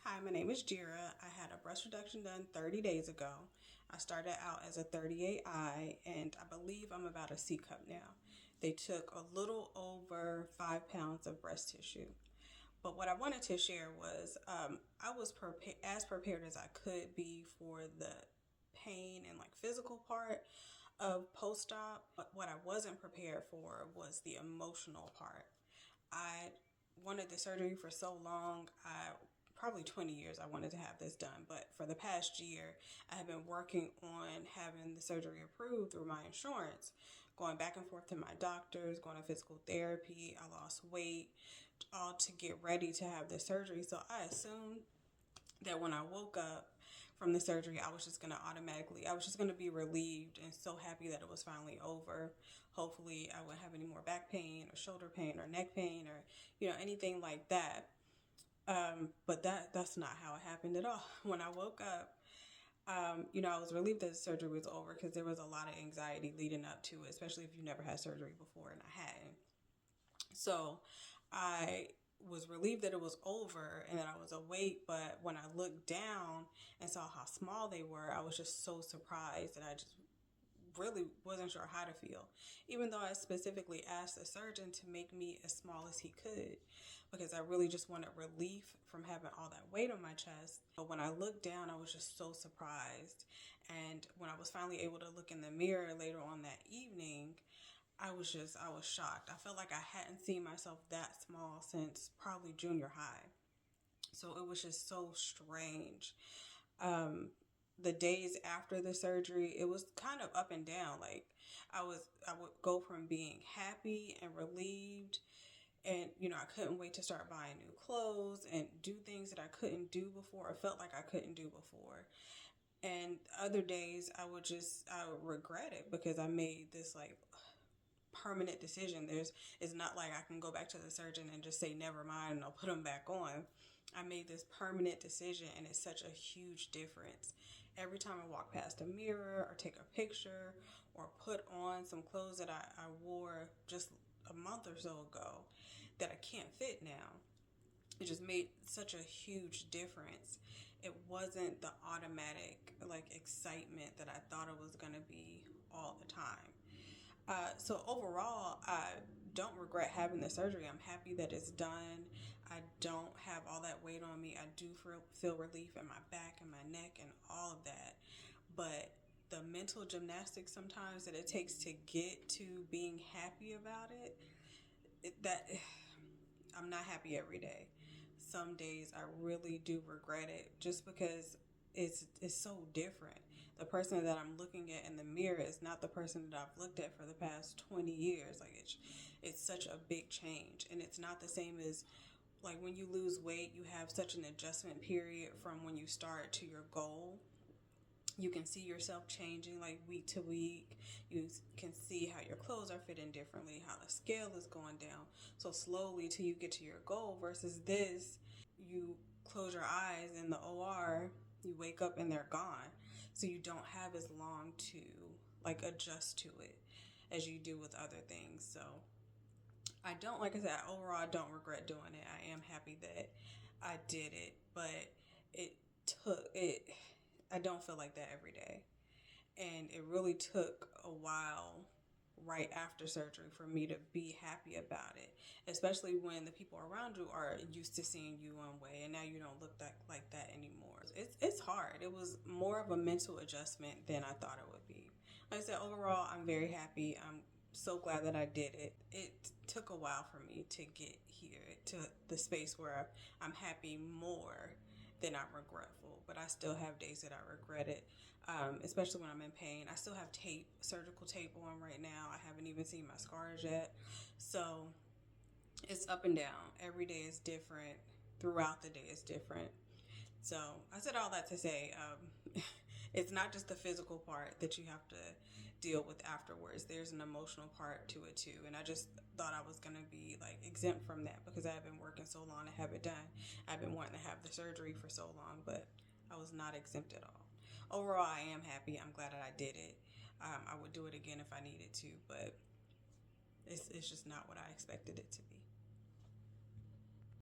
Hi, my name is Jira. I had a breast reduction done 30 days ago. I started out as a 38I, and I believe I'm about a C cup now. They took a little over 5 pounds of breast tissue. But what I wanted to share was I was as prepared as I could be for the pain and like physical part of post-op. But what I wasn't prepared for was the emotional part. I wanted the surgery for so long. I probably 20 years I wanted to have this done, but for the past year I have been working on having the surgery approved through my insurance, going back and forth to my doctors, going to physical therapy. I lost weight, all to get ready to have the surgery. So I assumed that when I woke up from the surgery, I was just going to be relieved and so happy that it was finally over. Hopefully I wouldn't have any more back pain or shoulder pain or neck pain or, anything like that. But that's not how it happened at all. When I woke up, I was relieved that the surgery was over because there was a lot of anxiety leading up to it, especially if you never had surgery before, and I hadn't. So I was relieved that it was over and that I was awake, but when I looked down and saw how small they were, I was just so surprised that I just really wasn't sure how to feel, even though I specifically asked the surgeon to make me as small as he could because I really just wanted relief from having all that weight on my chest. But when I looked down, I was just so surprised. And when I was finally able to look in the mirror later on that evening, I was shocked. I felt like I hadn't seen myself that small since probably junior high. So it was just so strange. The days after the surgery, it was kind of up and down. Like I would go from being happy and relieved, and I couldn't wait to start buying new clothes and do things that I couldn't do before or felt like I couldn't do before. And other days I would regret it because I made this like permanent decision. It's not like I can go back to the surgeon and just say never mind and I'll put them back on. I made this permanent decision, and it's such a huge difference. Every time I walk past a mirror or take a picture or put on some clothes that I wore just a month or so ago that I can't fit now, it just made such a huge difference. It wasn't the automatic like excitement that I thought it was going to be all the time. So overall, I don't regret having the surgery. I'm happy that it's done. I don't have all that weight on me. I do feel relief in my back and my neck and all of that. But the mental gymnastics sometimes that it takes to get to being happy about that I'm not happy every day. Some days I really do regret it just because it's so different. The person that I'm looking at in the mirror is not the person that I've looked at for the past 20 years. Like it's such a big change, and it's not the same as like when you lose weight, you have such an adjustment period from when you start to your goal. You can see yourself changing like week to week. You can see how your clothes are fitting differently, how the scale is going down so slowly till you get to your goal, versus this, you close your eyes in the OR, you wake up and they're gone. So you don't have as long to like adjust to it as you do with other things. So I don't, like I said, overall, I don't regret doing it. I am happy that I did it, but it took it. I don't feel like that every day. And it really took a while right after surgery for me to be happy about it, especially when the people around you are used to seeing you one way and now you don't look like that anymore. It's hard. It was more of a mental adjustment than I thought it would be. Like I said, overall, I'm very happy. I'm so glad that I did it. It took a while for me to get here to the space where I'm happy more than I'm regretful, but I still have days that I regret it, especially when I'm in pain. I still have surgical tape on right now. I haven't even seen my scars yet. So it's up and down. Every day is different. Throughout the day is different. So I said all that to say, it's not just the physical part that you have to deal with afterwards. There's an emotional part to it too. And I just thought I was going to be like exempt from that because I've been working so long to have it done. I've been wanting to have the surgery for so long, but I was not exempt at all. Overall, I am happy. I'm glad that I did it. I would do it again if I needed to, but it's just not what I expected it to be.